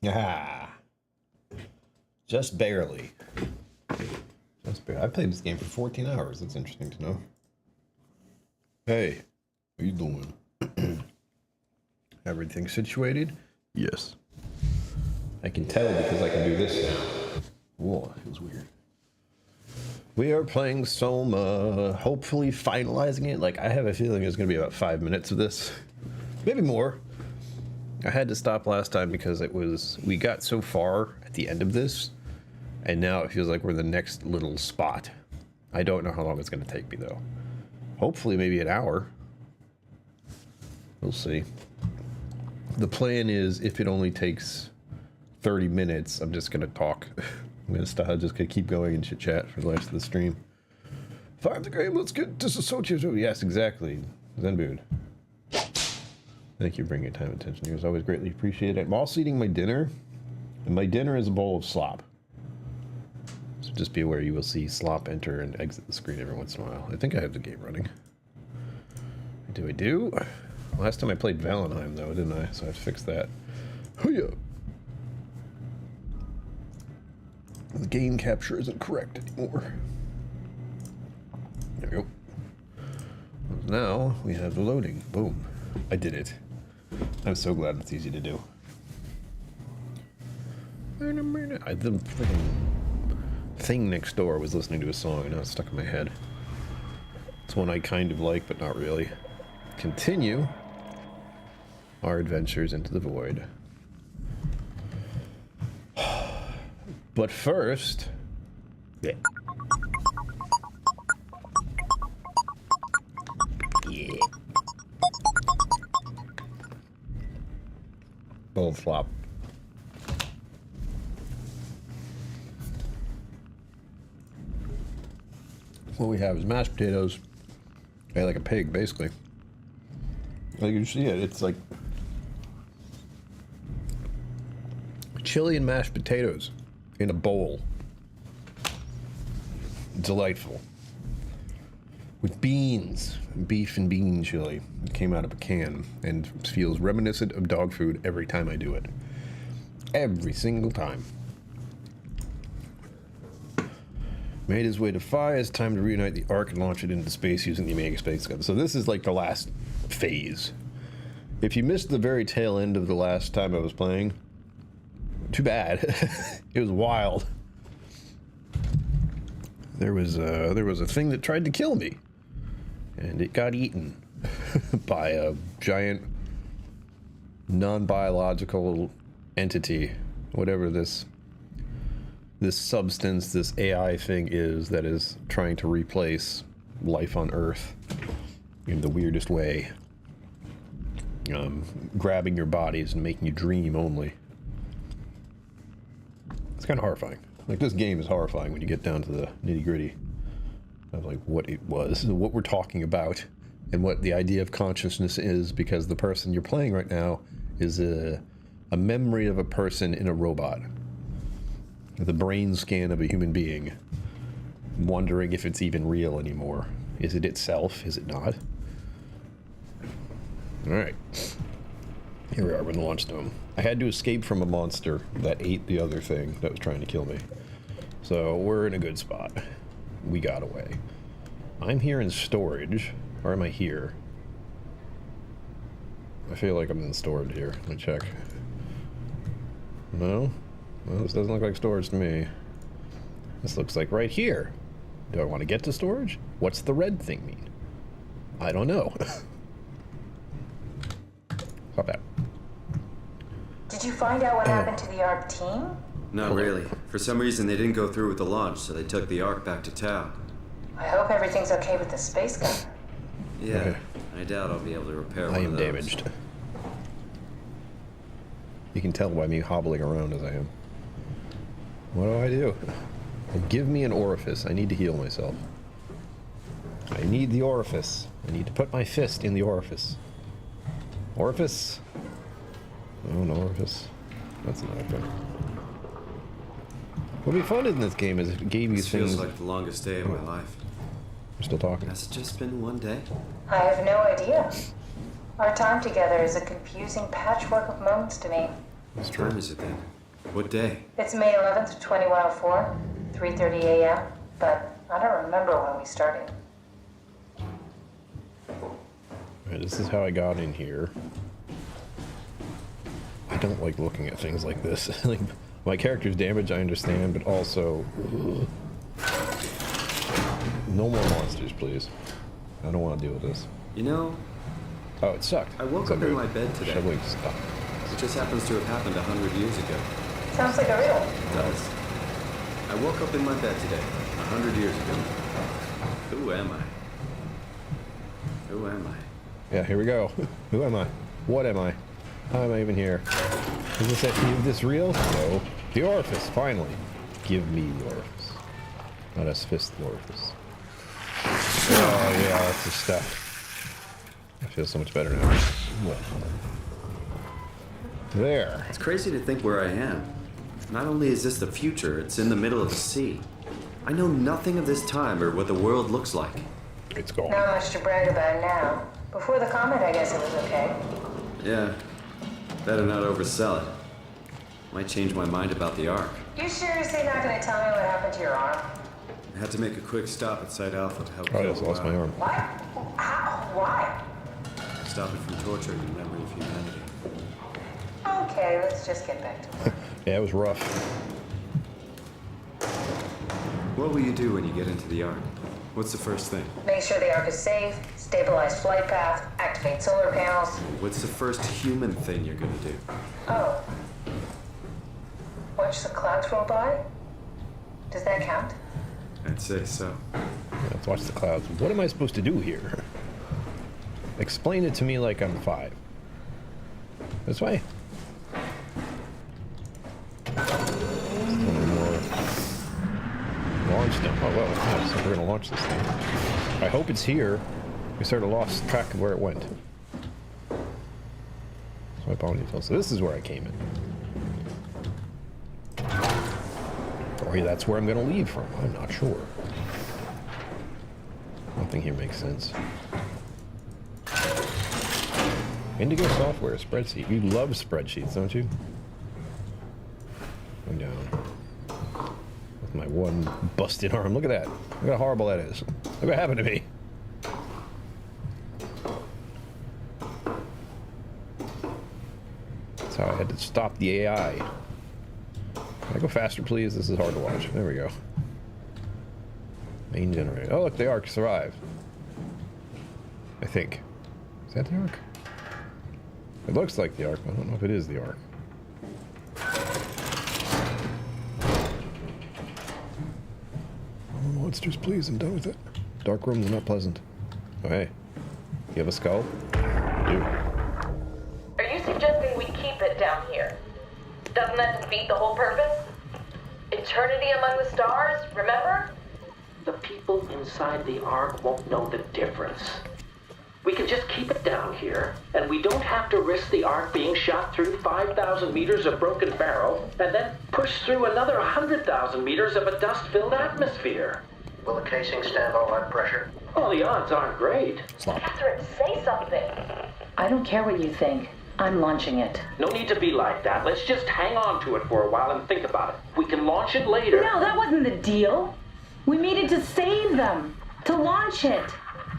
Ah, just barely. Just barely. I played this game for 14 hours. That's interesting to know. Hey, how you doing? Everything situated? Yes. I can tell because I can do this now. Whoa, that feels weird. We are playing Soma, hopefully finalizing it. Like, I have a feeling it's going to be about 5 minutes of this. Maybe more. I had to stop last time because we got so far at the end of this, and now it feels like we're in the next little spot. I don't know how long it's going to take me, though. Hopefully, maybe an hour. We'll see. The plan is, if it only takes 30 minutes, I'm just going to talk. I'm just gonna keep going and chit chat for the rest of the stream. Five the game, let's get disassociated. Yes, exactly. Zenbood. Thank you for bringing time and attention. It was always greatly appreciated. I'm also eating my dinner, and my dinner is a bowl of slop. So just be aware you will see slop enter and exit the screen every once in a while. I think I have the game running. I do. Last time I played Valheim though, didn't I? So I have to fix that. Hoo-yah! The game capture isn't correct anymore. There we go. Now we have the loading. Boom. I did it. I'm so glad it's easy to do. The freaking thing next door was listening to a song and now it's stuck in my head. It's one I kind of like, but not really. Continue our adventures into the void. But first, yeah. Bowl flop. What we have is mashed potatoes. Yeah, like a pig, basically. Like you see it, it's like chili and mashed potatoes in a bowl. Delightful. With beans, beef and bean chili. It came out of a can and feels reminiscent of dog food every time I do it. Every single time. Made his way to Phi. It's time to reunite the Ark and launch it into space using the Omega Space Gun. So this is like the last phase. If you missed the very tail end of the last time I was playing, too bad. It was wild. There was a thing that tried to kill me, and it got eaten by a giant non-biological entity, whatever this substance, this AI thing is that is trying to replace life on Earth in the weirdest way. Grabbing your bodies and making you dream only. It's kind of horrifying. Like, this game is horrifying when you get down to the nitty-gritty of like what it was, what we're talking about, and what the idea of consciousness is, because the person you're playing right now is a memory of a person in a robot. The brain scan of a human being, wondering if it's even real anymore. Is it itself? Is it not? Alright. Here we are in the launch dome. I had to escape from a monster that ate the other thing that was trying to kill me. So we're in a good spot. We got away. I'm here in storage. Or am I here? I feel like I'm in storage here. Let me check. No? Well, this doesn't look like storage to me. This looks like right here. Do I want to get to storage? What's the red thing mean? I don't know. Stop that. Did you find out what happened to the ARC team? Not really. For some reason, they didn't go through with the launch, so they took the ARC back to town. I hope everything's okay with the space gun. Yeah, Okay. I doubt I'll be able to repair one I of am those. damaged. You can tell by me hobbling around as I am. What do? Give me an orifice. I need to heal myself. I need the orifice. I need to put my fist in the orifice. Orifice? Oh, no orifice. That's not good. What we found in this game is it gave you This things... feels like the longest day of my life. We're still talking. Has it just been one day? I have no idea. Our time together is a confusing patchwork of moments to me. What time is it then? What day? It's May 11th, 2104, 3:30 a.m., but I don't remember when we started. Alright, this is how I got in here. I don't like looking at things like this. Like, my character's damage, I understand, but also... No more monsters, please. I don't want to deal with this. You know, Oh, it sucked. I woke up in my bed today. Shoveling stuff. It just happens to have happened 100 years ago. Sounds like a riddle. It does. I woke up in my bed today, 100 years ago. Who am I? Who am I? Yeah, here we go. Who am I? What am I? How am I even here? Is this real? No. The orifice, finally. Give me the orifice. Let us fist the orifice. Oh yeah, that's the stuff. I feel so much better now. There. It's crazy to think where I am. Not only is this the future, it's in the middle of the sea. I know nothing of this time or what the world looks like. It's gone. Not much to brag about now. Before the comet, I guess it was okay. Yeah, better not oversell it. Might change my mind about the Ark. You seriously not gonna tell me what happened to your arm? I had to make a quick stop at Site Alpha to help Oh, I kill just lost my arm. What? How? Why? Stop it from torturing in memory of humanity. Okay, let's just get back to work. Yeah, it was rough. What will you do when you get into the Ark? What's the first thing? Make sure the Ark is safe, stabilize flight path, activate solar panels. What's the first human thing you're gonna do? Oh. Watch the clouds roll by? Does that count? I'd say so. Let's watch the clouds. What am I supposed to do here? Explain it to me like I'm 5. This way. One more. Launch them. Oh, well, yeah, so we're going to launch this thing. I hope it's here. We sort of lost track of where it went. Swipe on details. So this is where I came in. Or that's where I'm going to leave from. I'm not sure. Nothing here makes sense. Indigo software, spreadsheet. You love spreadsheets, don't you? Going down. With my one busted arm. Look at that. Look how horrible that is. Look what happened to me. That's how I had to stop the AI. Can I go faster, please? This is hard to watch. There we go. Main generator. Oh, look, the Ark survived. I think. Is that the Ark? It looks like the Ark, but I don't know if it is the Ark. Oh, monsters, please. I'm done with it. Dark rooms are not pleasant. Oh, hey. You have a skull? I do. Are you suggesting we keep it down here? Doesn't that defeat the whole purpose? Eternity among the stars, remember? The people inside the Ark won't know the difference. We can just keep it down here, and we don't have to risk the Ark being shot through 5,000 meters of broken barrel, and then push through another 100,000 meters of a dust-filled atmosphere. Will the casing stand all that pressure? Well, the odds aren't great. Catherine, say something. I don't care what you think. I'm launching it. No need to be like that. Let's just hang on to it for a while and think about it. We can launch it later. No, that wasn't the deal. We made it to save them. To launch it.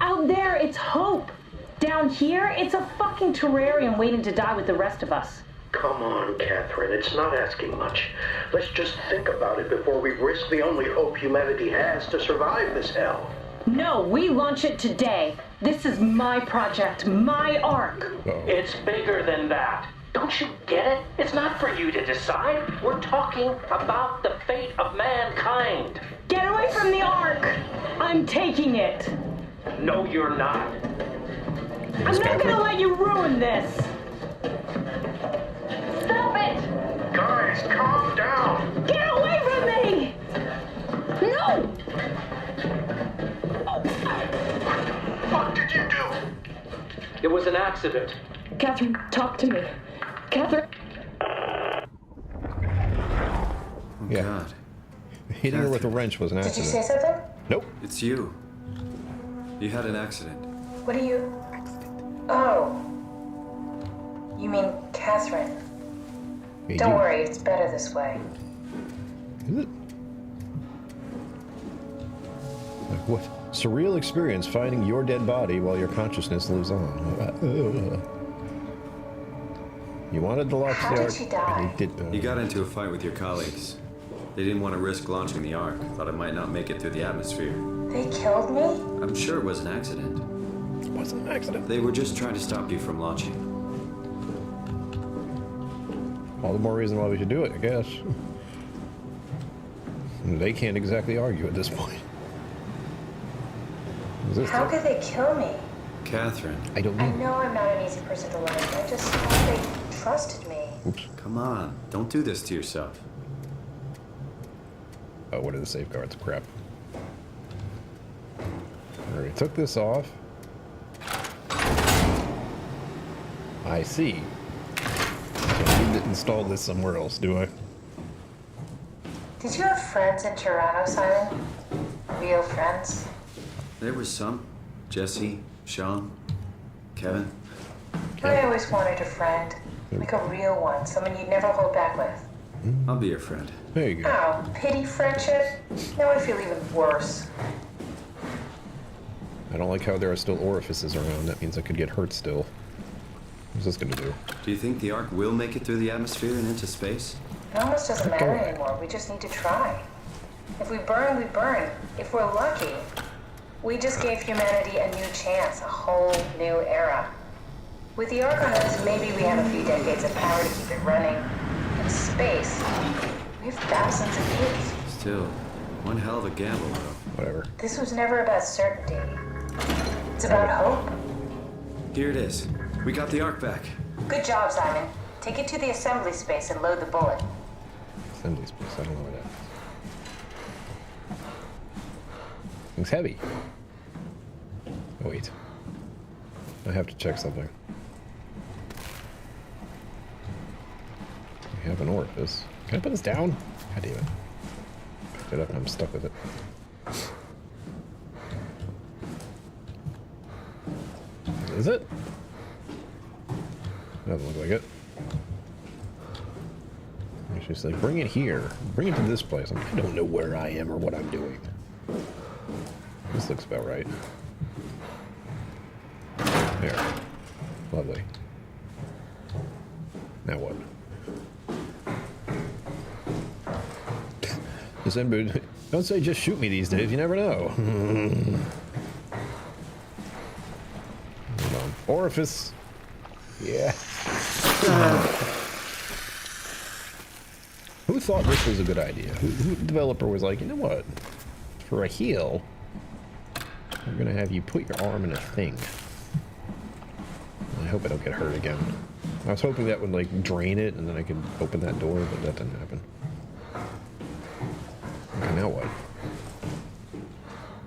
Out there, it's hope. Down here, it's a fucking terrarium waiting to die with the rest of us. Come on, Catherine, it's not asking much. Let's just think about it before we risk the only hope humanity has to survive this hell. No, we launch it today. This is my project, my Ark. It's bigger than that. Don't you get it? It's not for you to decide. We're talking about the fate of mankind. Get away from the Ark. I'm taking it. No, you're not. I'm not gonna let you ruin this. Stop it! Guys, calm down! Get away from me! No! What did you do? It was an accident. Catherine, talk to me. Catherine. Oh, Yeah. God. Hitting her with a wrench was an Did you accident. say something? Nope. It's you. You had an accident. What do you... Oh. You mean Catherine. Hey, Don't you. worry, it's better this way. Is it? Like what? Surreal experience finding your dead body while your consciousness lives on. You wanted to launch How the did Ark, she die? and you did. You got into a fight with your colleagues. They didn't want to risk launching the Ark. Thought it might not make it through the atmosphere. They killed me? I'm sure it was an accident. It wasn't an accident. They were just trying to stop you from launching. All the more reason why we should do it, I guess. They can't exactly argue at this point. Is this How the- could they kill me? Catherine, I don't I know. know I'm not an easy person to like. I just thought they trusted me. Oops. come on. Don't do this to yourself. Oh, what are the safeguards? Crap. Alright, took this off. I see. So I need to install this somewhere else, do I? Did you have friends in Toronto, Simon? Real friends? There was some. Jesse, Sean, Kevin. I always wanted a friend. Like a real one. Someone you'd never hold back with. I'll be your friend. There you go. Oh, pity friendship? Now I feel even worse. I don't like how there are still orifices around. That means I could get hurt still. What's this gonna do? Do you think the Ark will make it through the atmosphere and into space? It almost doesn't matter anymore. We just need to try. If we burn, we burn. If we're lucky, we just gave humanity a new chance, a whole new era. With the Ark on Earth, maybe we have a few decades of power to keep it running. In space, we have thousands of years. Still, one hell of a gamble, though. Whatever. This was never about certainty. It's about hope. Here it is. We got the Ark back. Good job, Simon. Take it to the assembly space and load the bullet. Assembly space. I don't know where that is. Thing's heavy. Oh, wait. I have to check something. We have an orifice. Can I put this down? God damn it. Picked it up and I'm stuck with it. Is it? Doesn't look like it. She's like, bring it here. Bring it to this place. I don't know where I am or what I'm doing. This looks about right. There. Lovely. Now what? Don't say just shoot me these days. You never know. Hold on. Orifice. Yeah. Who thought this was a good idea? Who developer was like, you know what? For a heal, we're gonna have you put your arm in a thing. I hope I don't get hurt again. I was hoping that would like drain it and then I could open that door, but that didn't happen. Okay, now what?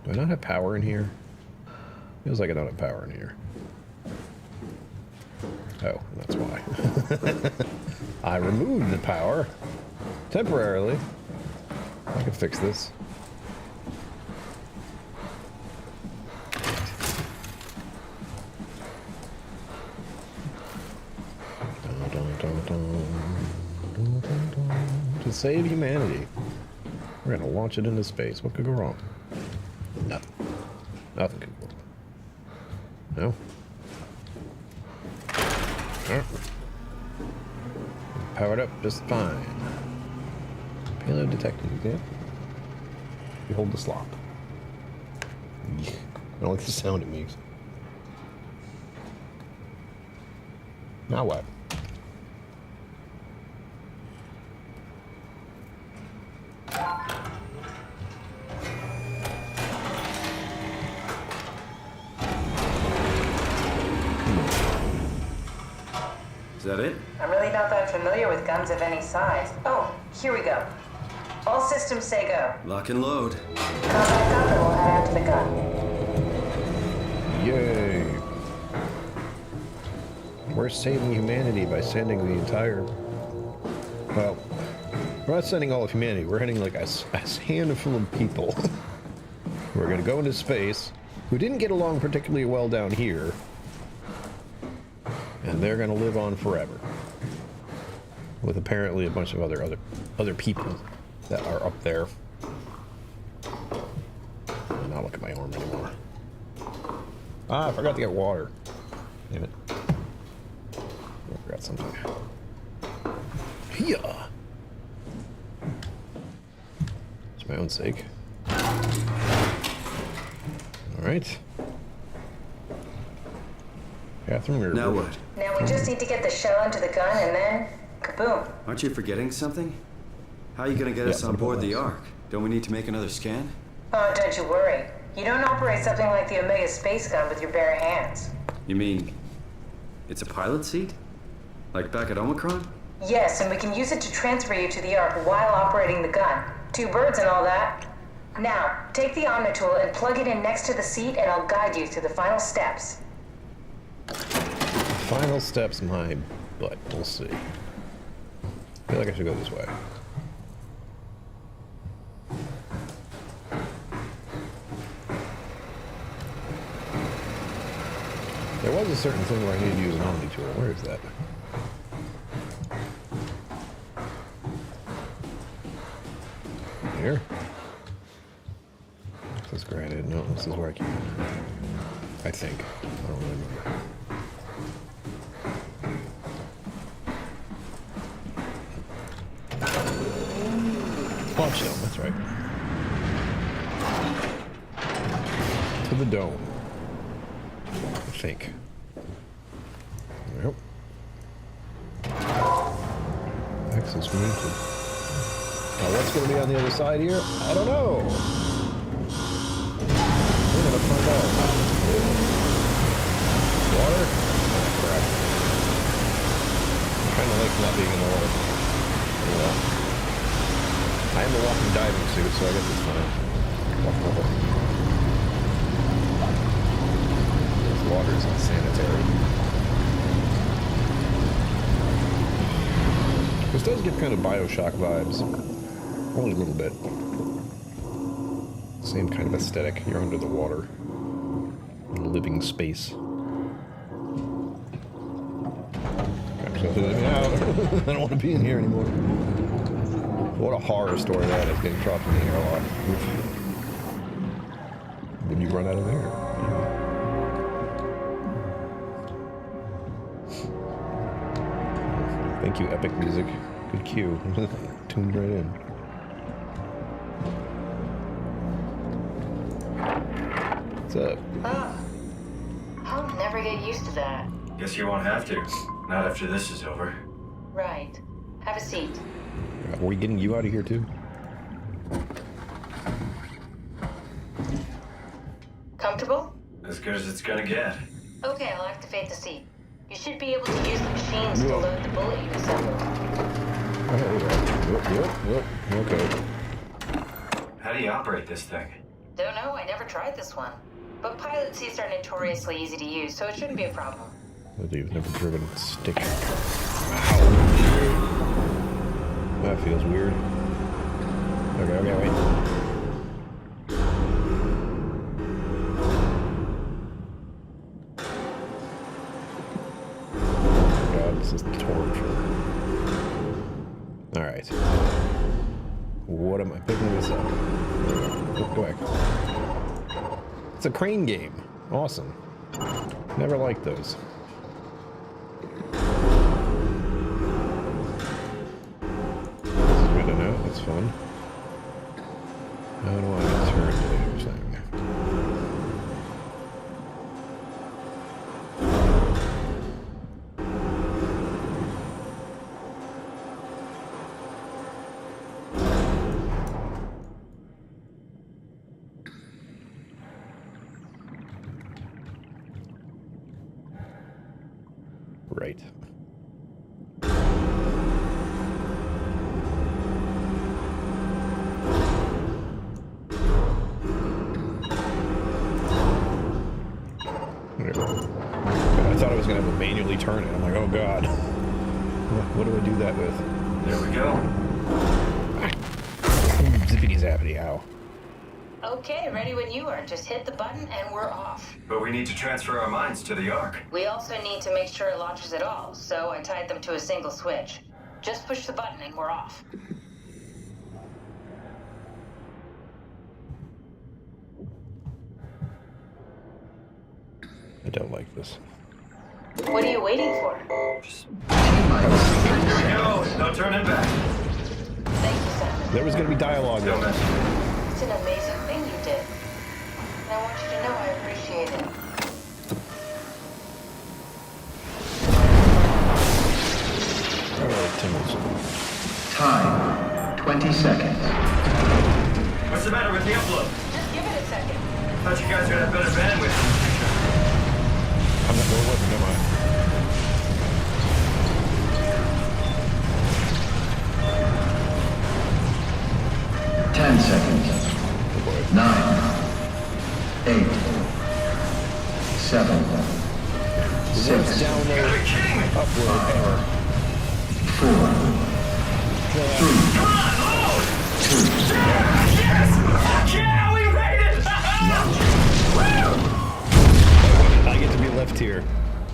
Do I not have power in here? Feels like I don't have power in here. Oh, that's why. I removed the power temporarily. I can fix this. To save humanity, we're gonna launch it into space. What could go wrong? Nothing. Nothing could go wrong. No? Powered up just fine. Payload detected, okay? You hold the slop. I don't like the sound it makes. Now what? Is that it? I'm really not that familiar with guns of any size. Oh, here we go. All systems say go. Lock and load. Combat up and we'll head out to the gun. Yay! We're saving humanity by sending the entire... Well, we're not sending all of humanity. We're sending like a handful of people. We're gonna go into space, who didn't get along particularly well down here. And they're gonna live on forever. with apparently a bunch of other people that are up there. I'll not look at my arm anymore. Ah, I forgot to get water. Damn it. I forgot something. Yeah. For my own sake. Alright. Catherine, we're... Now what? Now we just need to get the shell into the gun and then, kaboom. Aren't you forgetting something? How are you gonna get us on board the Ark? Don't we need to make another scan? Oh, don't you worry. You don't operate something like the Omega space gun with your bare hands. You mean it's a pilot seat? Like back at Omicron? Yes, and we can use it to transfer you to the Ark while operating the gun. 2 birds and all that. Now, take the Omnitool and plug it in next to the seat and I'll guide you through the final steps. Final steps, my butt. We'll see. I feel like I should go this way. There was a certain thing where I needed to use an Omnitool. Where is that? Here? This is granted. No, this is where I can. I think. I don't really remember. Launch dome, that's right. To the dome. I think. Yep. Access granted. Now what's going to be on the other side here? I don't know. We're going to find out. Water? Oh, crap. I kind of like not being in the water. Yeah. I am a walking diving suit, so I guess it's fine. Walking over. This water is unsanitary. This does give kind of Bioshock vibes. Only a little bit. Same kind of aesthetic. You're under the water. In living space. Actually, let me out. I don't want to be in here anymore. What a horror story that is, getting dropped in the airlock. Then you run out of air. Thank you, epic music. Good cue. Tuned right in. What's up? Oh. I'll never get used to that. Guess you won't have to. Not after this is over. Right. Have a seat. Are we getting you out of here too? Comfortable? As good as it's gonna get. Okay, I'll activate the seat. You should be able to use the machines to load the bullet you assembled. Yep. Okay. How do you operate this thing? Don't know, I never tried this one. But pilot seats are notoriously easy to use, so it shouldn't be a problem. You've never driven a stick. Wow. That feels weird. Okay, wait. God, this is torture. Alright. What am I picking this up? Go back. It's a crane game. Awesome. Never liked those. That's fun. How do I turn the thing? Right. I thought I was going to have to manually turn it. I'm like, oh god. What do I do that with? There we go. Zippity zappity, ow. Okay, ready when you are. Just hit the button and we're off. But we need to transfer our minds to the Ark. We also need to make sure it launches at all, so I tied them to a single switch. Just push the button and we're off. I don't like this. What are you waiting for? Here we go. No turning back. Thank you, Simon. There was going to be dialogue. Don't mess with me. It's an amazing thing you did. And I want you to know I appreciate it. All right, Timmons. Time, 20 seconds. What's the matter with the upload? Just give it a second. Thought you guys would have better bandwidth. I'm not going with it, am I? Ten seconds. 9, 8, 7, Once 6, You download, gotta be kidding me! upload error. 4, 3, Come on, load! 2, Yes! Fuck yeah, we made it! I get to be left here.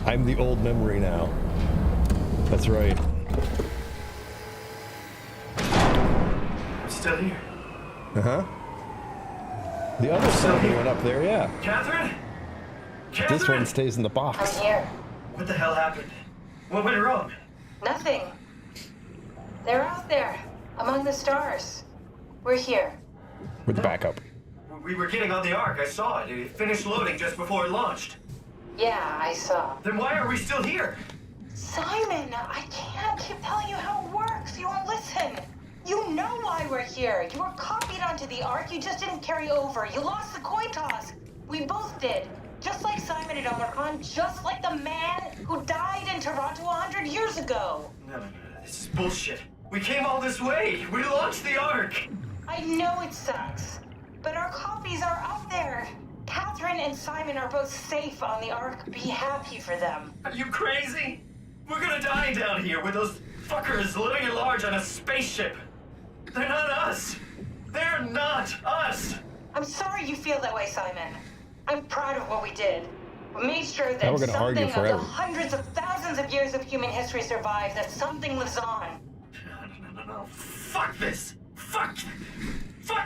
I'm the old memory now. That's right. I'm still here. Uh-huh. The other side went up there, yeah. Catherine? Catherine? This one stays in the box. I'm here. What the hell happened? What went wrong? Nothing. They're out there, among the stars. We're here. With the backup. We were getting on the Ark. I saw it. It finished loading just before it launched. Yeah, I saw. Then why are we still here? Simon, I can't keep telling you how it works. You won't listen. You know why we're here. You were copied onto the Ark. You just didn't carry over. You lost the coin toss. We both did. Just like Simon at Omicron, just like the man who died in Toronto 100 years ago. No. This is bullshit. We came all this way. We launched the Ark. I know it sucks, but our copies are up there. Catherine and Simon are both safe on the Ark. Be happy for them. Are you crazy? We're gonna die down here with those fuckers living at large on a spaceship. They're not us. They're not us. I'm sorry you feel that way, Simon. I'm proud of what we did. We made sure Now that we're gonna argue something of forever. the hundreds of thousands of years of human history survives, that something lives on. No. Fuck this. Fuck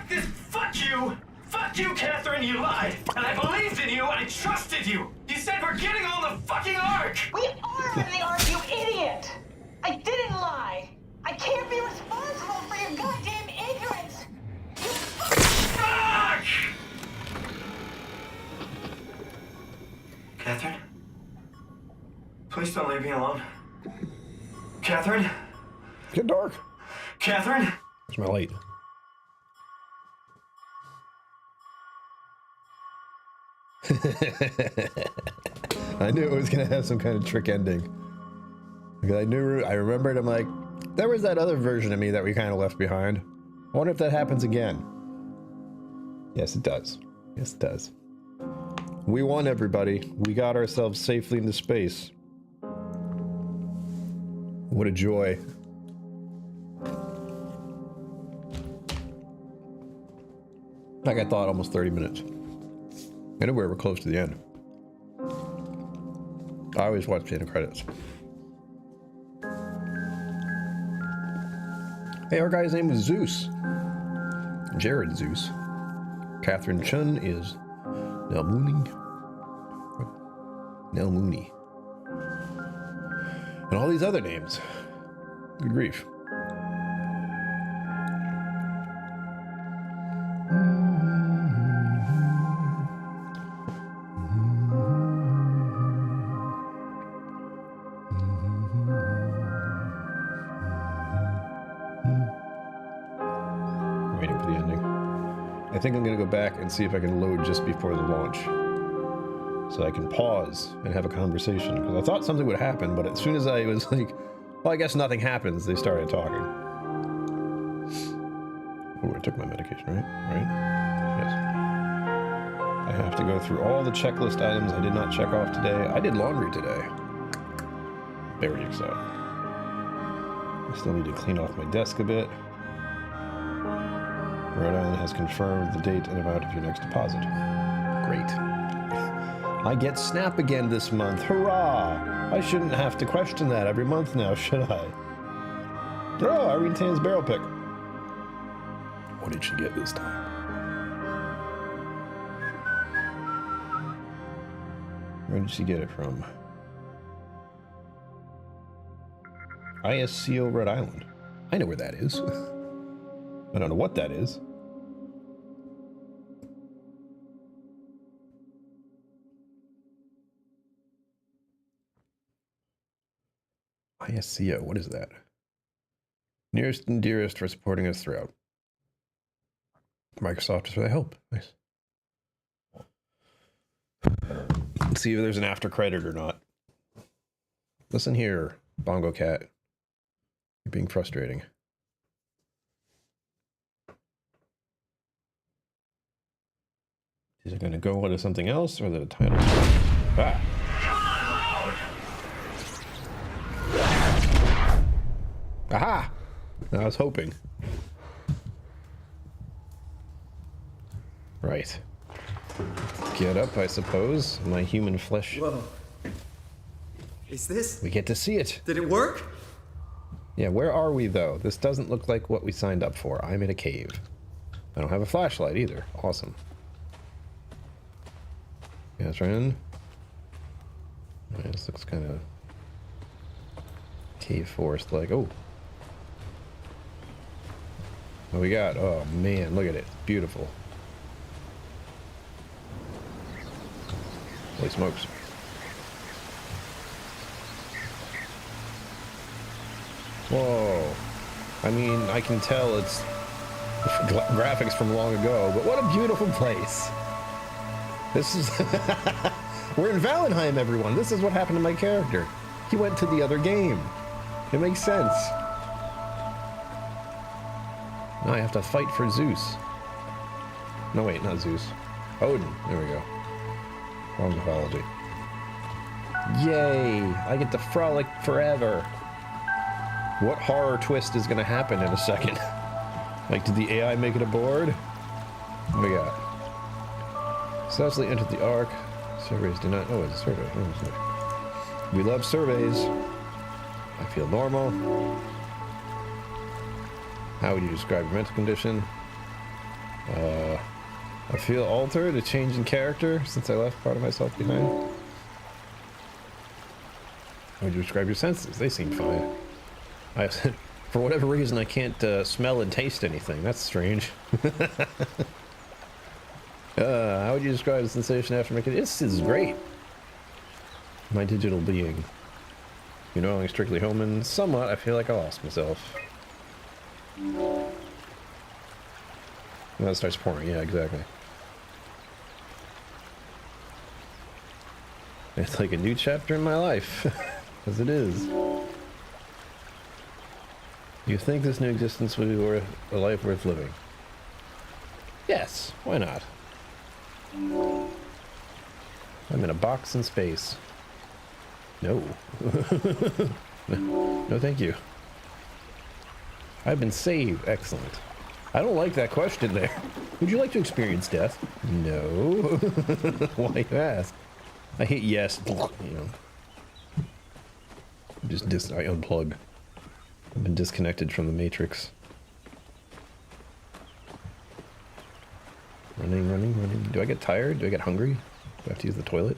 this. Fuck you. Fuck you, Catherine. You lied. And I believed in you. I trusted you. You said we're getting on the fucking Ark. We are in the Ark, you idiot! I didn't lie. I can't be responsible for your goddamn ignorance. Fuck! Catherine? Please don't leave me alone. Catherine? Get dark. Catherine? Where's my light? I knew it was gonna have some kind of trick ending. Because I remembered, I'm like, there was that other version of me that we kind of left behind. I wonder if that happens again. Yes, it does. Yes, it does. We won, everybody. We got ourselves safely into space. What a joy. Like I thought, almost 30 minutes. Anyway, we're close to the end. I always watch the end credits. Hey, our guy's name was Zeus. Jared Zeus. Catherine Chun is Nell Mooney. Nell Mooney. And all these other names. Good grief. Waiting for the ending. I think I'm going to go back and see if I can load just before the launch. So I can pause and have a conversation. Because I thought something would happen, but as soon as I was like, well, I guess nothing happens, they started talking. Oh, I took my medication, right? Right? Yes. I have to go through all the checklist items I did not check off today. I did laundry today. Very excited. I still need to clean off my desk a bit. Rhode Island has confirmed the date and amount of your next deposit. Great. I get SNAP again this month. Hurrah! I shouldn't have to question that every month now, should I? Oh, Irene Tan's barrel pick. What did she get this time? Where did she get it from? ISCO Rhode Island. I know where that is. I don't know what that is. ISCO, what is that? Nearest and dearest for supporting us throughout. Microsoft is for the help. Nice. Let's see if there's an after credit or not. Listen here, Bongo Cat. You're being frustrating. Is it going to go into something else or the title? Ah! Aha! I was hoping. Right. Get up, I suppose. My human flesh. Whoa. Is this? We get to see it. Did it work? Yeah, where are we, though? This doesn't look like what we signed up for. I'm in a cave. I don't have a flashlight, either. Awesome. Yeah, let's run in. This looks kind of cave forest-like. Oh. What we got? Oh, man, look at it. Beautiful. Holy smokes. Whoa. I mean, I can tell it's graphics from long ago, but what a beautiful place. This is... We're in Valheim, everyone. This is what happened to my character. He went to the other game. It makes sense. Now I have to fight for Zeus. No, wait, not Zeus. Odin. There we go. Wrong mythology. Yay! I get to frolic forever. What horror twist is going to happen in a second? Like, did the AI make it aboard? What do we got? Successfully entered the Ark. Surveys do not... Oh, it's a survey. Oh, it's a... We love surveys. I feel normal. How would you describe your mental condition? I feel altered, a change in character since I left part of myself behind. How would you describe your senses? They seem fine. For whatever reason, I can't smell and taste anything. That's strange. How would you describe the sensation after making it? This is great. My digital being. You know, I'm strictly human. Somewhat, I feel like I lost myself. Well, it starts pouring. Yeah, exactly. It's like a new chapter in my life. As it is. You think this new existence would be worth a life worth living? Yes, why not? I'm in a box in space. No. No, thank you. I've been saved. Excellent. I don't like that question there. Would you like to experience death? No. Why you ask? I hit yes. You know. I unplug. I've been disconnected from the Matrix. Running. Do I get tired? Do I get hungry? Do I have to use the toilet?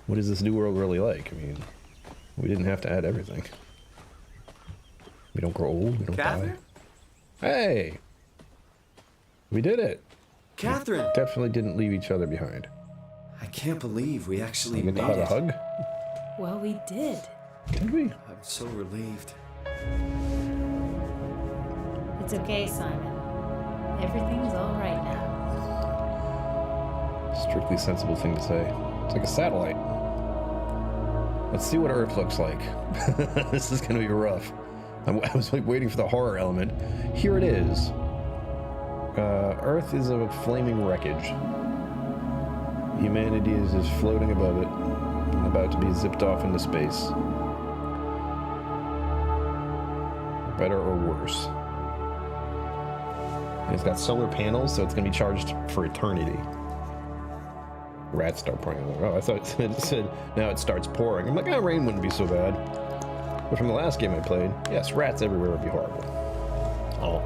What is this new world really like? I mean, we didn't have to add everything. We don't grow old. We don't die. Hey! We did it! Catherine! We definitely didn't leave each other behind. I can't believe we actually made it. A hug? Well, we did. Did we? I'm so relieved. It's okay, Simon. Everything's all right now. Strictly sensible thing to say. It's like a satellite. Let's see what Earth looks like. This is gonna be rough. I was like waiting for the horror element. Here it is. Earth is a flaming wreckage. Humanity is just floating above it, about to be zipped off into space. Better or worse. And it's got solar panels, so it's going to be charged for eternity. Rats start pouring. Oh, I thought it said now it starts pouring. I'm like, oh, rain wouldn't be so bad. But from the last game I played, yes, rats everywhere would be horrible. Oh.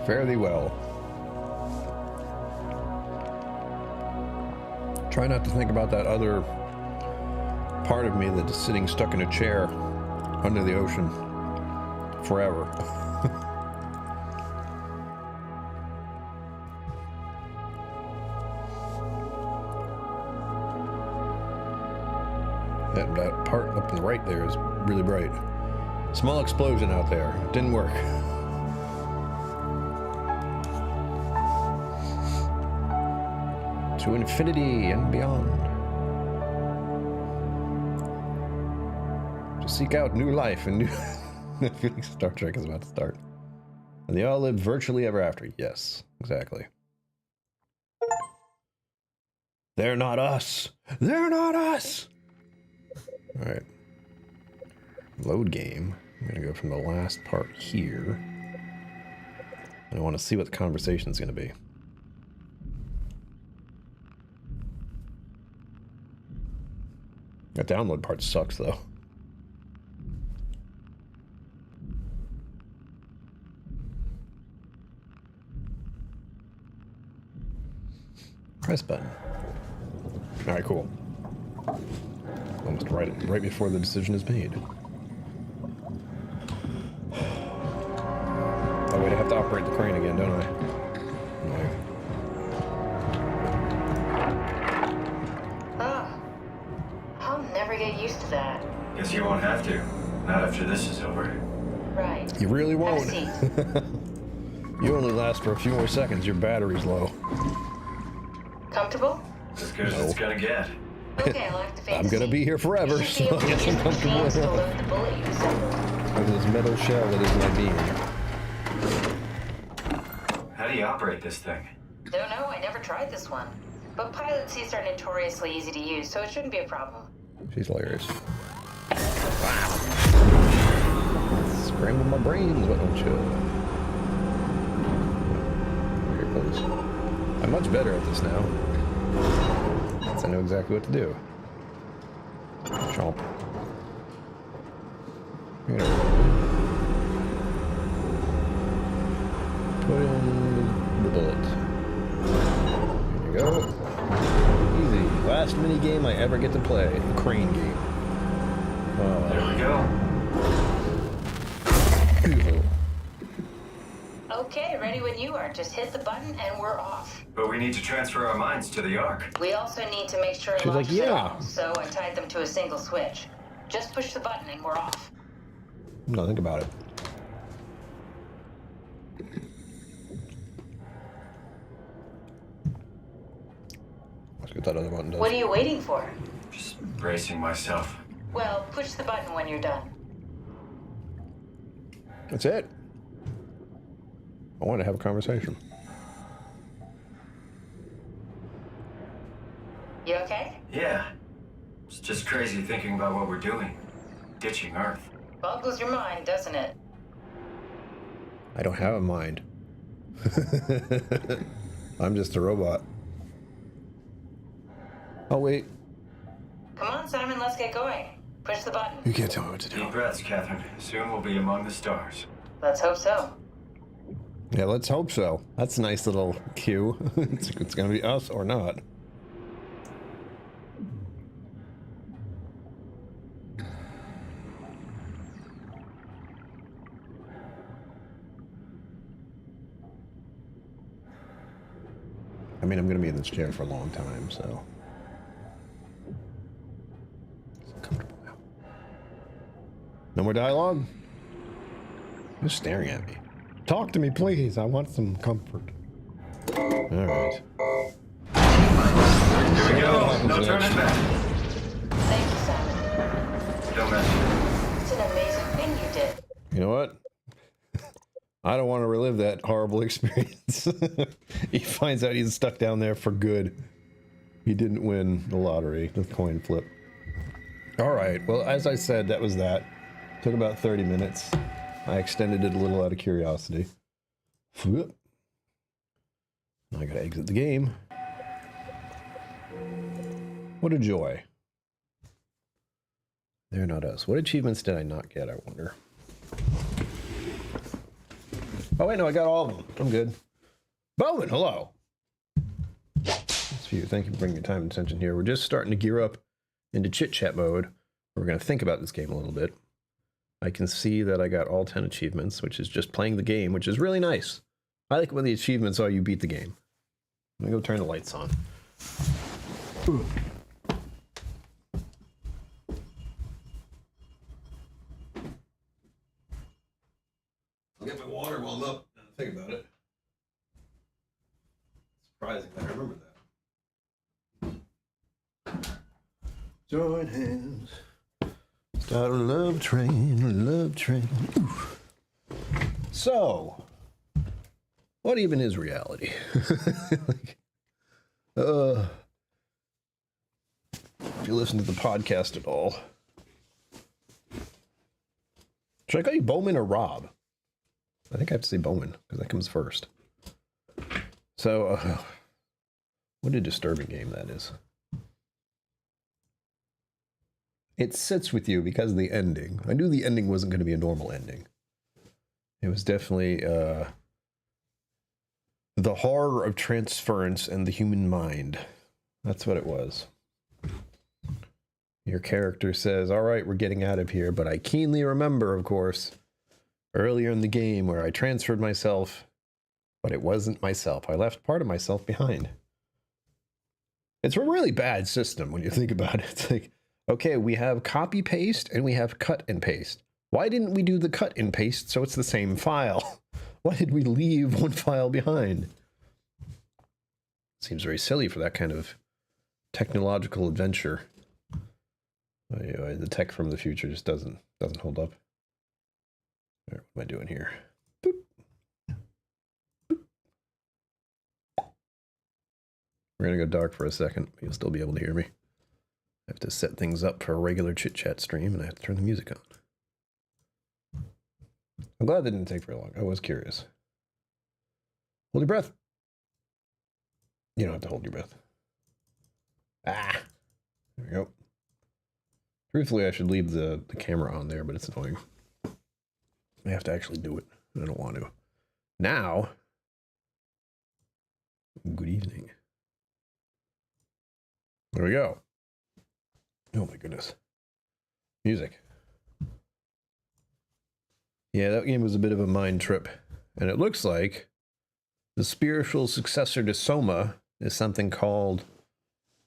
Fare thee well. Try not to think about that other part of me that is sitting stuck in a chair under the ocean forever. That part up in the right there is really bright. Small explosion out there. Didn't work. To infinity and beyond. To seek out new life and new... I feel like Star Trek is about to start. And they all lived virtually ever after. Yes, exactly. They're not us. They're not us. All right. Load game. I'm going to go from the last part here. And I want to see what the conversation is going to be. That download part sucks, though. Press button. All right, cool. Almost right before the decision is made. Oh wait, I have to operate the crane again, don't I? No. Oh. I'll never get used to that. Guess you won't have to. Not after this is over. Right. You really won't. Have a seat. You only last for a few more seconds. Your battery's low. Comfortable? As good as it's gonna get. Okay, I'll have to face I'm gonna be here forever, you should so be I able guess to I'm use the comfortable machines to enough. load the bullet you assembled. Over this metal shell that is my being. How do you operate this thing? Don't know, I never tried this one. But pilot seats are notoriously easy to use, so it shouldn't be a problem. She's hilarious. Wow. Scramble my brains, what don't you? Here it goes. I'm much better at this now. Since I know exactly what to do. Chomp. Here. Put in the bullet. Here you go. Easy. Last mini game I ever get to play. A crane game. There we go. Beautiful. Okay, ready when you are. Just hit the button and we're off. But we need to transfer our minds to the Ark. We also need to make sure it She's like, launches at yeah. all, so I tied them to a single switch. Just push the button and we're off. No, think about it. Let's get that other button does. What are you waiting for? Just bracing myself. Well, push the button when you're done. That's it. I want to have a conversation. You okay? Yeah. It's just crazy thinking about what we're doing. Ditching Earth. Boggles your mind, doesn't it? I don't have a mind. I'm just a robot. Oh, wait. Come on, Simon, let's get going. Push the button. You can't tell me what to do. Deep breaths, Catherine. Soon we'll be among the stars. Let's hope so. Yeah, let's hope so. That's a nice little cue. It's going to be us or not. I mean, I'm going to be in this chair for a long time, so... It's comfortable now. No more dialogue? You're staring at me. Talk to me, please. I want some comfort. All right. Here we go. No turning back. Thank you, Simon. Don't mention it. It's an amazing thing you did. You know what? I don't want to relive that horrible experience. He finds out he's stuck down there for good. He didn't win the lottery, the coin flip. All right. Well, as I said, that was that. Took about 30 minutes. I extended it a little out of curiosity. Now I gotta exit the game. What a joy. They're not us. What achievements did I not get, I wonder? Oh, wait, no, I got all of them. I'm good. Bowman, hello. Thanks for you. Thank you for bringing your time and attention here. We're just starting to gear up into chit-chat mode. We're going to think about this game a little bit. I can see that I got all 10 achievements, which is just playing the game, which is really nice. I like when the achievements are you beat the game. I'm going to go turn the lights on. Ooh. I'll get my water while I'm up and think about it. Surprising that I remember that. Join hands. Start a love train, love train. Oof. So, what even is reality? Like, if you listen to the podcast at all. Should I call you Bowman or Rob? I think I have to say Bowman, because that comes first. So, what a disturbing game that is. It sits with you because of the ending. I knew the ending wasn't going to be a normal ending. It was definitely the horror of transference and the human mind. That's what it was. Your character says, all right, we're getting out of here, but I keenly remember, of course, earlier in the game where I transferred myself, but it wasn't myself. I left part of myself behind. It's a really bad system when you think about it. It's like, okay, we have copy paste and we have cut and paste. Why didn't we do the cut and paste so it's the same file? Why did we leave one file behind? Seems very silly for that kind of technological adventure. The tech from the future just doesn't hold up. What am I doing here? Boop. Boop. We're gonna go dark for a second. You'll still be able to hear me. I have to set things up for a regular chit-chat stream, and I have to turn the music on. I'm glad that didn't take very long. I was curious. Hold your breath. You don't have to hold your breath. Ah! There we go. Truthfully, I should leave the camera on there, but it's annoying. I have to actually do it. I don't want to. Now, good evening. There we go. Oh my goodness. Music. Yeah, that game was a bit of a mind trip. And it looks like the spiritual successor to Soma is something called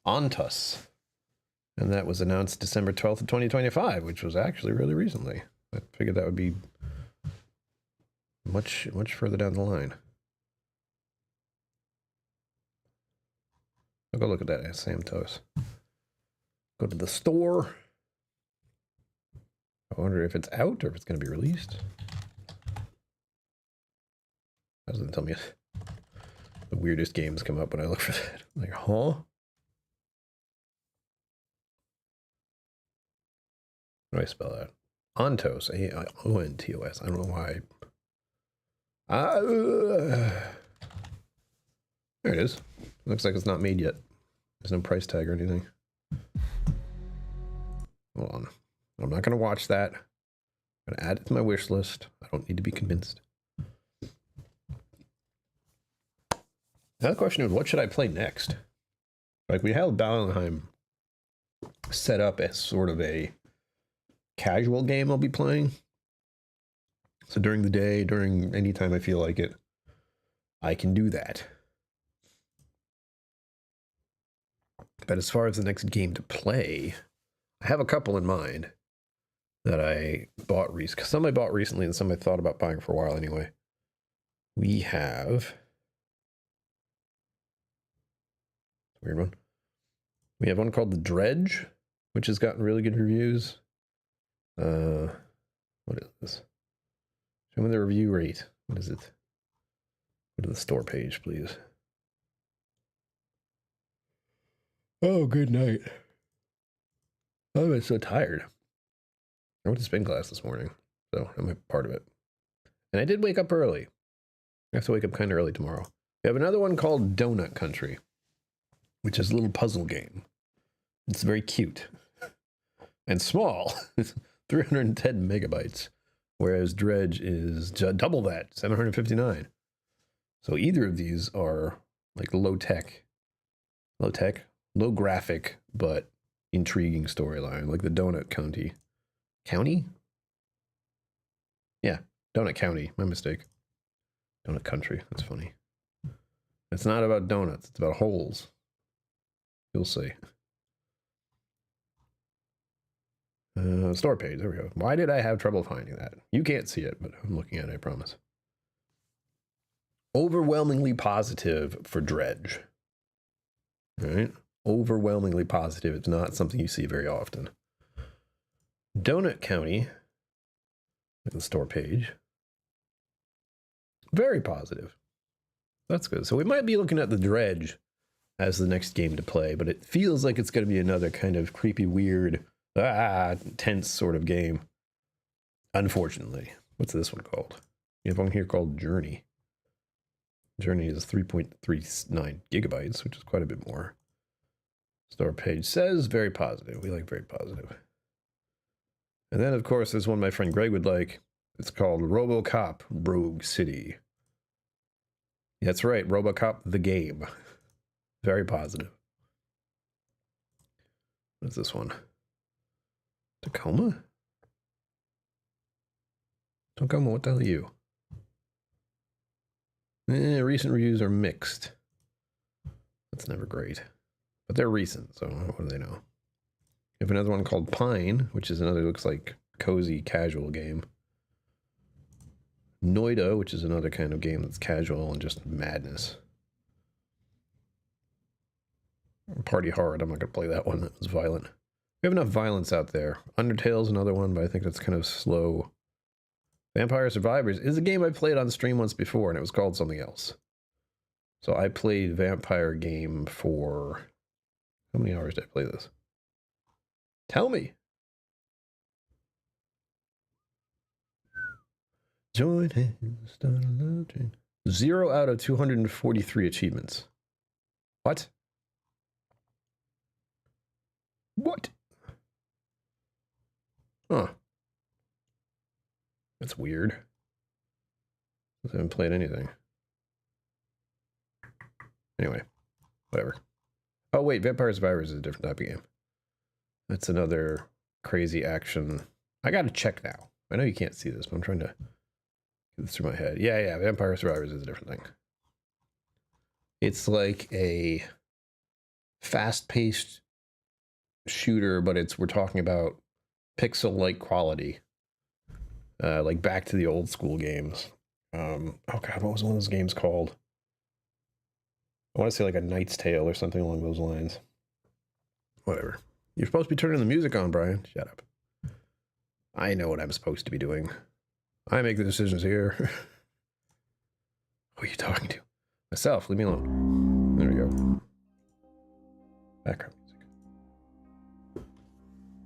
Untold. And that was announced December 12th of 2025, which was actually really recently. I figured that would be much further down the line. I'll go look at that Sam Toast. Go to the store. I wonder if it's out or if it's going to be released. That doesn't tell me. The weirdest games come up when I look for that. I'm like, huh? How do I spell that? Ontos, A-I-O-N-T-O-S. I don't know why. There it is. Looks like it's not made yet. There's no price tag or anything. Hold on. I'm not going to watch that. I'm going to add it to my wish list. I don't need to be convinced. Now the question is, what should I play next? Like, we have Valheim set up as sort of a casual game I'll be playing. So during the day, during any time I feel like it, I can do that. But as far as the next game to play, I have a couple in mind that I bought recently. Some I bought recently and some I thought about buying for a while anyway. We have... Weird one. We have one called The Dredge, which has gotten really good reviews. What is this? Show me the review rate. What is it? Go to the store page, please. Oh, good night. Oh, I'm so tired. I went to spin class this morning, so I'm a part of it. And I did wake up early. I have to wake up kind of early tomorrow. We have another one called Donut Country, which is a little puzzle game. It's very cute and small. 310 megabytes, whereas Dredge is double that, 759. So either of these are like low graphic, but intriguing storyline, like the Donut County? Yeah, Donut County, my mistake. Donut Country, that's funny. It's not about donuts, it's about holes. You'll see. Store page, there we go. Why did I have trouble finding that? You can't see it, but I'm looking at it, I promise. Overwhelmingly positive for Dredge. All right? Overwhelmingly positive. It's not something you see very often. Donut County, like the store page. Very positive. That's good. So we might be looking at the Dredge as the next game to play, but it feels like it's going to be another kind of creepy, weird, tense sort of game. Unfortunately. What's this one called? You have one here called Journey. Journey is 3.39 gigabytes, which is quite a bit more. Store page says very positive. We like very positive. And then, of course, there's one my friend Greg would like. It's called RoboCop Rogue City. That's right, RoboCop the game. Very positive. What is this one? Tacoma? Tacoma, what the hell are you? Recent reviews are mixed. That's never great. But they're recent, so what do they know? We have another one called Pine, which is another, looks like cozy, casual game. Noida, which is another kind of game that's casual and just madness. Party Hard, I'm not going to play that one. That was violent. We have enough violence out there. Undertale's another one, but I think that's kind of slow. Vampire Survivors is a game I played on stream once before, and it was called something else. So I played Vampire game for... How many hours did I play this? Tell me! Join hands, start a love train. 0 out of 243 achievements. What? What? Huh. That's weird. I haven't played anything. Anyway, whatever. Oh wait, Vampire Survivors is a different type of game. That's another crazy action. I gotta check now. I know you can't see this, but I'm trying to get this through my head. Yeah, Vampire Survivors is a different thing. It's like a fast-paced shooter, but we're talking about pixel-like quality. Like back to the old school games. Oh god, what was one of those games called? I want to say like a Knight's Tale or something along those lines. Whatever. You're supposed to be turning the music on, Brian. Shut up. I know what I'm supposed to be doing. I make the decisions here. Who are you talking to? Myself. Leave me alone. There we go. Background music.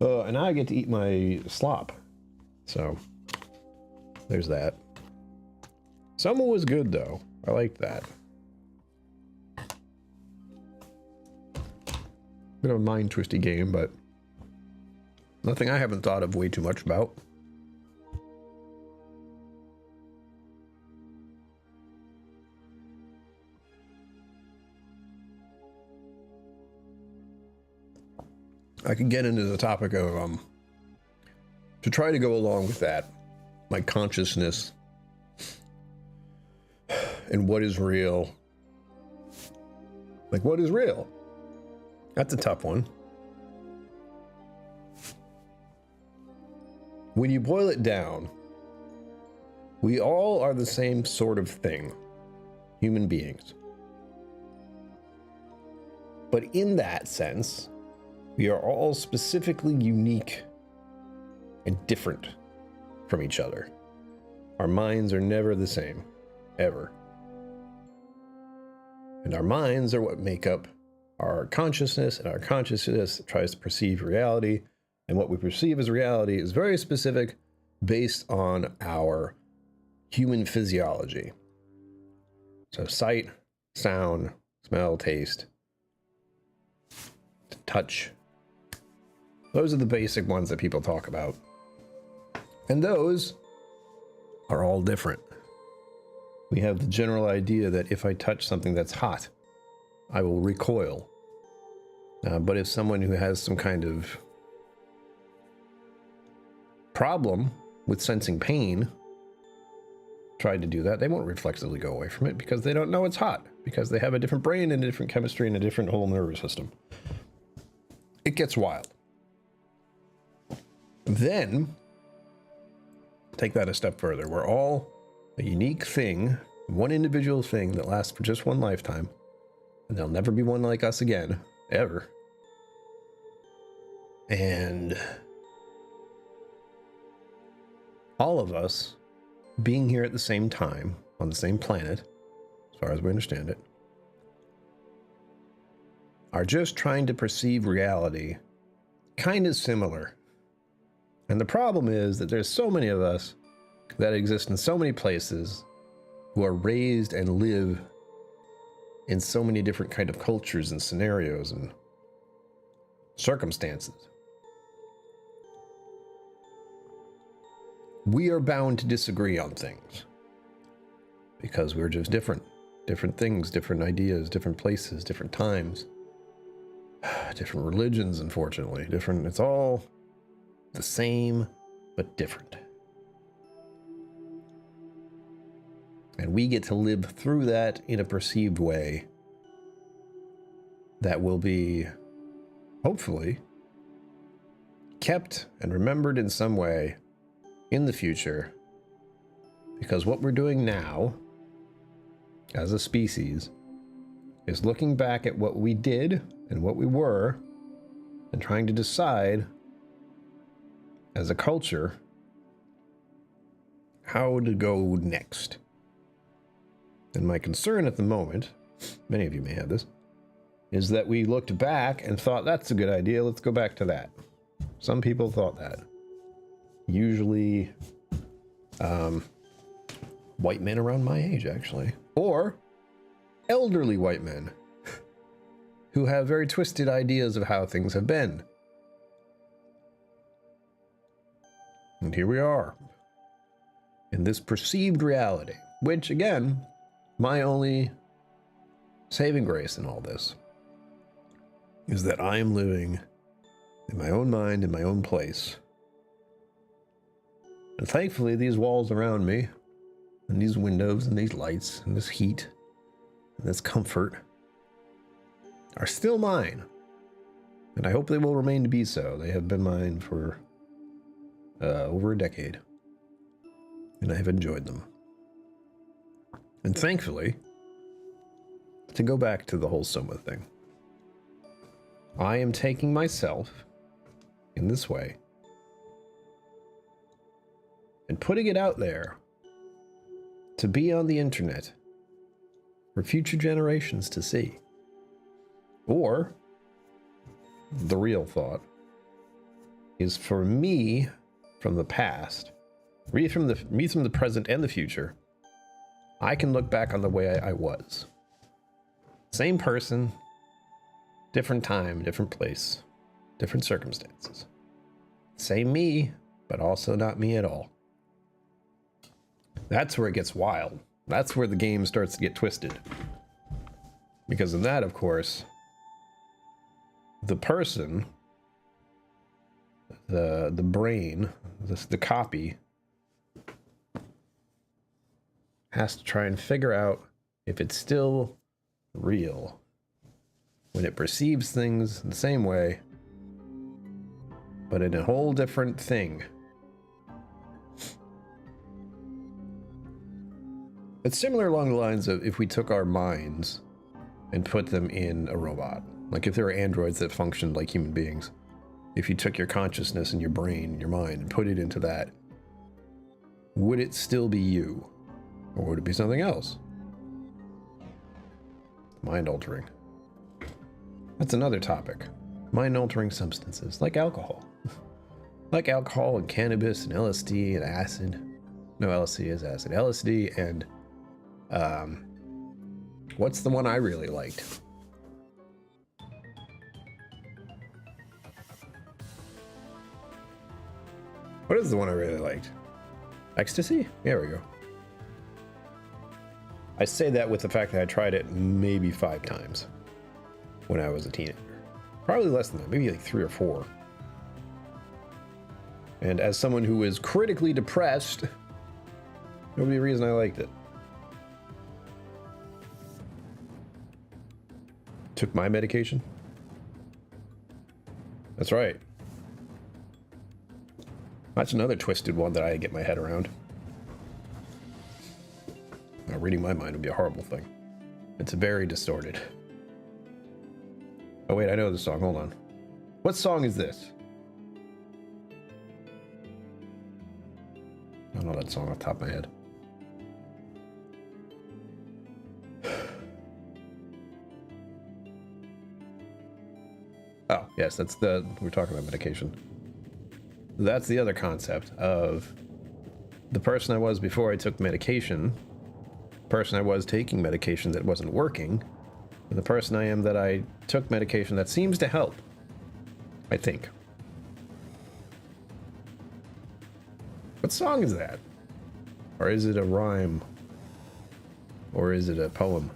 And now I get to eat my slop. So, there's that. Soma was good, though. I liked that. Bit of a mind-twisty game, but nothing I haven't thought of way too much about. I could get into the topic of, to try to go along with that, my consciousness and what is real. Like, what is real? That's a tough one. When you boil it down, we all are the same sort of thing, human beings. But in that sense, we are all specifically unique and different from each other. Our minds are never the same, ever. And our minds are what make up our consciousness, and our consciousness tries to perceive reality, and what we perceive as reality is very specific based on our human physiology. So sight, sound, smell, taste, touch, Those are the basic ones that people talk about. And those are all different. We have the general idea that if I touch something that's hot, I will recoil. But if someone who has some kind of problem with sensing pain tried to do that, they won't reflexively go away from it because they don't know it's hot, because they have a different brain and a different chemistry and a different whole nervous system. It gets wild. Then, take that a step further. We're all a unique thing, one individual thing that lasts for just one lifetime, and there'll never be one like us again, ever. And all of us being here at the same time, on the same planet, as far as we understand it, are just trying to perceive reality kind of similar. And the problem is that there's so many of us that exist in so many places who are raised and live in so many different kind of cultures and scenarios and circumstances. We are bound to disagree on things because we're just different. Different things, different ideas, different places, different times, different religions, unfortunately. Different, it's all the same, but different. And we get to live through that in a perceived way that will be, hopefully, kept and remembered in some way in the future. Because what we're doing now, as a species, is looking back at what we did and what we were, and trying to decide, as a culture, how to go next. And my concern at the moment, many of you may have this, is that we looked back and thought, that's a good idea, let's go back to that. Some people thought that. Usually, white men around my age, actually. Or elderly white men who have very twisted ideas of how things have been. And here we are, in this perceived reality, which, again, my only saving grace in all this is that I am living in my own mind, in my own place. And thankfully, these walls around me, and these windows, and these lights, and this heat, and this comfort are still mine. And I hope they will remain to be so. They have been mine for over a decade. And I have enjoyed them. And thankfully, to go back to the whole Soma thing, I am taking myself in this way and putting it out there to be on the internet for future generations to see. Or, the real thought is for me from the past, me from the present and the future, I can look back on the way I was. Same person, different time, different place, different circumstances. Same me, but also not me at all. That's where it gets wild. That's where the game starts to get twisted. Because in that, of course, the person, the brain, the copy, has to try and figure out if it's still real when it perceives things the same way, but in a whole different thing. It's similar along the lines of if we took our minds and put them in a robot. Like if there were androids that functioned like human beings. If you took your consciousness and your brain and your mind and put it into that, would it still be you? Or would it be something else? Mind altering. That's another topic. Mind altering substances, like alcohol. Like alcohol and cannabis and LSD and acid. No, LSD is acid. LSD and, what's the one I really liked? What is the one I really liked? Ecstasy? There we go. I say that with the fact that I tried it maybe 5 times when I was a teenager. Probably less than that, maybe like 3 or 4. And as someone who is critically depressed, there would be a reason I liked it. Took my medication? That's right. That's another twisted one that I get my head around. Now, reading my mind would be a horrible thing. It's very distorted. Oh wait, I know this song. Hold on. What song is this? I don't know that song off the top of my head. Oh, yes, that's we're talking about medication. That's the other concept of the person I was before I took medication, the person I was taking medication that wasn't working, and the person I am that I took medication that seems to help, I think. What song is that? Or is it a rhyme? Or is it a poem?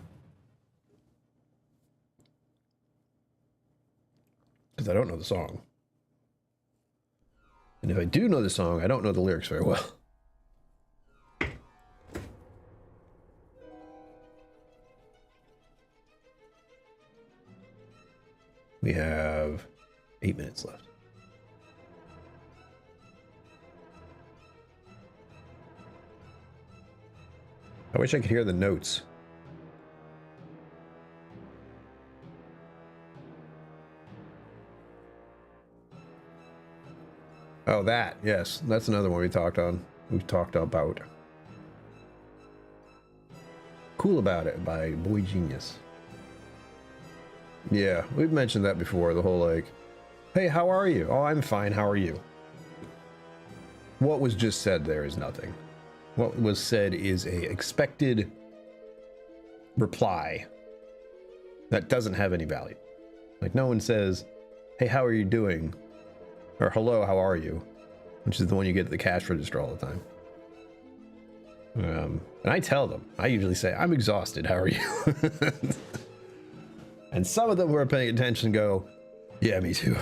Because I don't know the song. And if I do know the song, I don't know the lyrics very well. We have 8 minutes left. I wish I could hear the notes. Oh, that, yes. That's another one we talked about. Cool About It by Boy Genius. Yeah, we've mentioned that before, the whole like, hey, how are you? Oh, I'm fine, how are you? What was just said there is nothing. What was said is a expected reply that doesn't have any value. Like, no one says, hey, how are you doing? Or hello, how are you? Which is the one you get at the cash register all the time. And I tell them, I usually say, I'm exhausted, how are you? And some of them who are paying attention go, yeah, me too.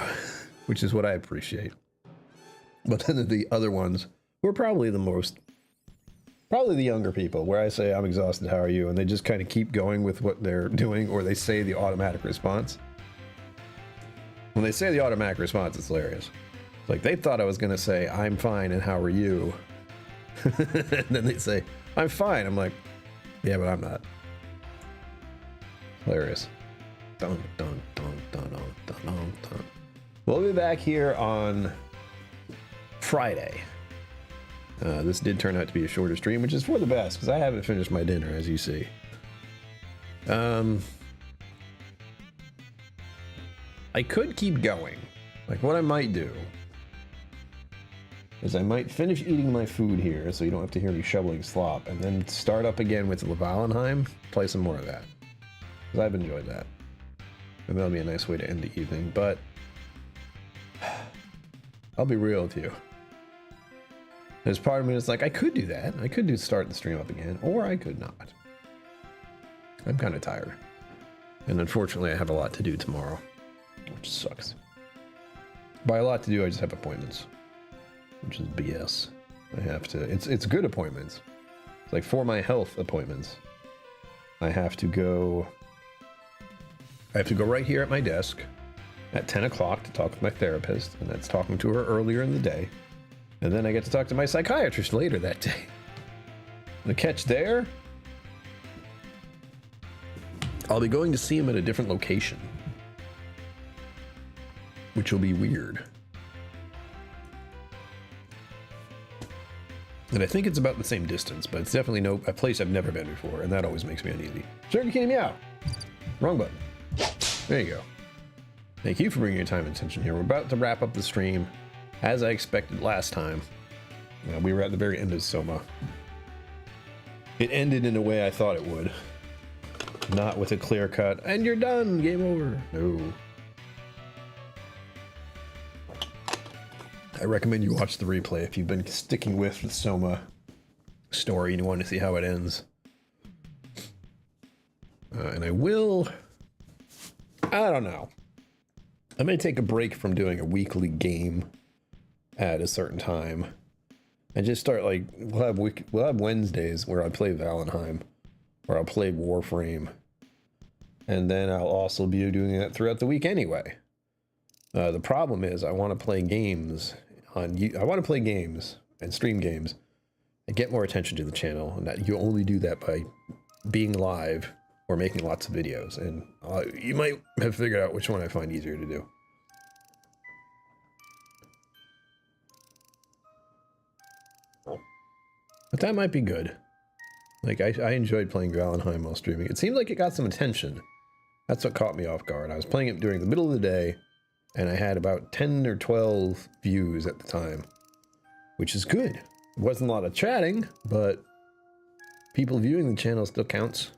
Which is what I appreciate. But then the other ones who are probably the younger people, where I say, I'm exhausted, how are you? And they just kind of keep going with what they're doing, or they say the automatic response. When they say the automatic response, it's hilarious. It's like they thought I was going to say, I'm fine, and how are you? And then they say, I'm fine. I'm like, yeah, but I'm not. Hilarious. Dun, dun, dun, dun, dun, dun, dun, dun. We'll be back here on Friday. This did turn out to be a shorter stream, which is for the best, because I haven't finished my dinner, as you see. I could keep going. Like, what I might do is I might finish eating my food here, so you don't have to hear me shoveling slop, and then start up again with Valenheim, play some more of that. Because I've enjoyed that. And that'll be a nice way to end the evening, but I'll be real with you. There's part of me that's like, I could do that. I could start the stream up again, or I could not. I'm kind of tired. And unfortunately, I have a lot to do tomorrow, which sucks. By a lot to do, I just have appointments, which is BS. I have to, it's good appointments. It's like for my health appointments, I have to go right here at my desk at 10 o'clock to talk with my therapist, and that's talking to her earlier in the day. And then I get to talk to my psychiatrist later that day. The catch there, I'll be going to see him at a different location, which will be weird. And I think it's about the same distance, but it's definitely a place I've never been before, and that always makes me uneasy. Sugar King Meow. Wrong button. There you go. Thank you for bringing your time and attention here. We're about to wrap up the stream. As I expected last time, we were at the very end of Soma. It ended in a way I thought it would. Not with a clear cut, and you're done, game over. No. I recommend you watch the replay if you've been sticking with the Soma story and you want to see how it ends. And I don't know. I may take a break from doing a weekly game at a certain time and just start like, we'll have Wednesdays where I play Valheim, or I'll play Warframe. And then I'll also be doing that throughout the week anyway. The problem is I want to play games and stream games and get more attention to the channel. And that you only do that by being live or making lots of videos. And you might have figured out which one I find easier to do. But that might be good. Like, I enjoyed playing Valheim while streaming. It seemed like it got some attention. That's what caught me off guard. I was playing it during the middle of the day, and I had about 10 or 12 views at the time, which is good. It wasn't a lot of chatting, but people viewing the channel still counts.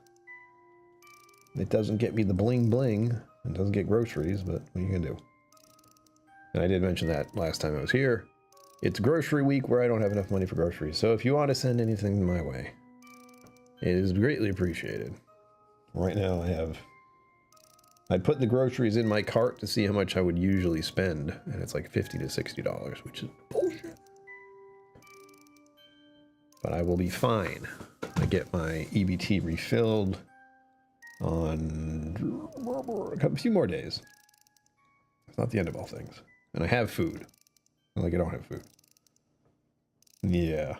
It doesn't get me the bling bling. It doesn't get groceries, but what are you gonna do? And I did mention that last time I was here. It's grocery week where I don't have enough money for groceries. So if you want to send anything my way, it is greatly appreciated. Right now I put the groceries in my cart to see how much I would usually spend, and it's like $50 to $60, which is bullshit. But I will be fine. I get my EBT refilled on a few more days. It's not the end of all things. And I have food. Like I don't have food. Yeah.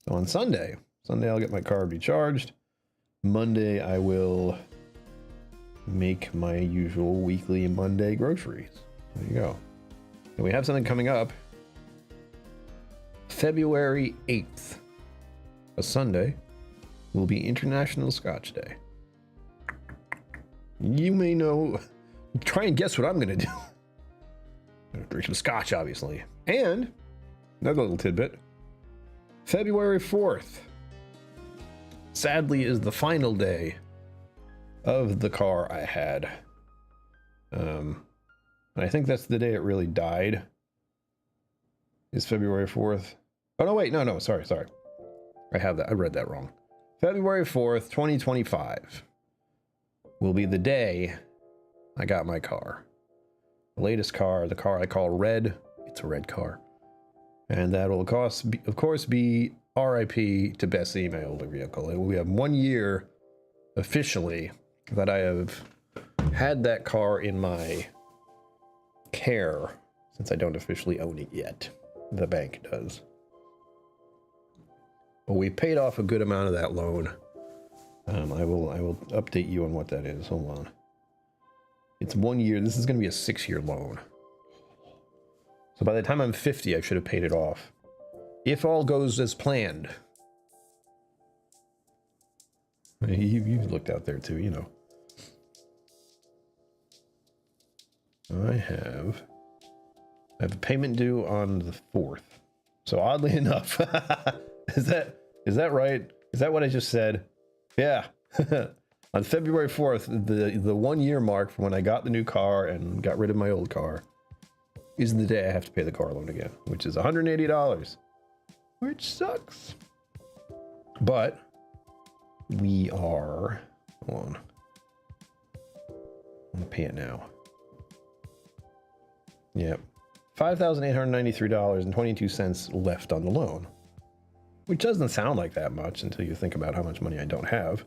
So on Sunday I'll get my card recharged. Monday I will make my usual weekly Monday groceries. There you go. And we have something coming up. February 8th, a Sunday, will be International Scotch Day. You may know, try and guess what I'm gonna do. I'm gonna drink some scotch, obviously. And another little tidbit. February 4th, sadly, is the final day of the car I had. And I think that's the day it really died. Is February 4th. Oh, no, wait. No, sorry. I read that wrong. February 4th, 2025 will be the day I got my car. The latest car, the car I call Red. It's a red car. And that will, of course, be RIP to Bessie, my older vehicle. We have 1 year officially that I have had that car in my care, since I don't officially own it yet. The bank does. But we paid off a good amount of that loan. I will update you on what that is. Hold on. It's 1 year. This is going to be a 6-year loan. So by the time I'm 50, I should have paid it off. If all goes as planned. You've looked out there too, you know. I have a payment due on the 4th. So oddly enough, is that right? Is that what I just said? Yeah. On February 4th, the 1 year mark from when I got the new car and got rid of my old car is the day I have to pay the car loan again, which is $180, which sucks. But we are, hold on. I'm gonna pay it now. Yep. $5,893.22 left on the loan, which doesn't sound like that much until you think about how much money I don't have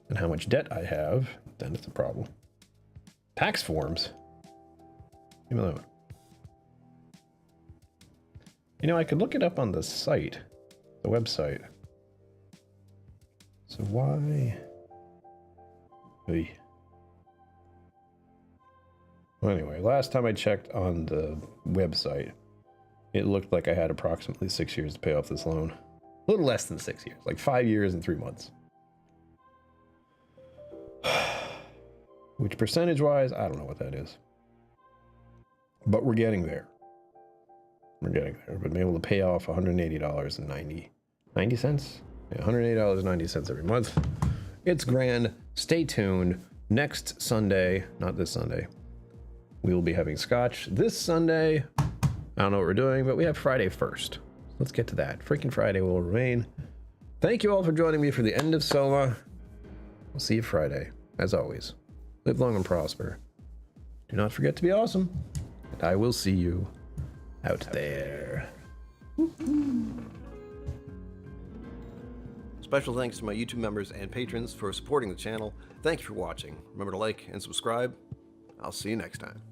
and how much debt I have. Then it's a problem. Tax forms. Leave me alone. You know, I could look it up on the site, the website. So why? Hey. Well, anyway, last time I checked on the website, it looked like I had approximately 6 years to pay off this loan. A little less than 6 years, like 5 years and 3 months. Which percentage-wise, I don't know what that is. But we're getting there. We're getting there. I've been able to pay off $180.90. 90 cents? Yeah, $180.90 every month. It's grand. Stay tuned. Next Sunday, not this Sunday, we will be having Scotch. This Sunday, I don't know what we're doing, but we have Friday first. Let's get to that. Freaking Friday will remain. Thank you all for joining me for the end of Soma. We'll see you Friday. As always, live long and prosper. Do not forget to be awesome. And I will see you out there. Special thanks to my YouTube members and patrons for supporting the channel. Thank you for watching. Remember to like and subscribe. I'll see you next time.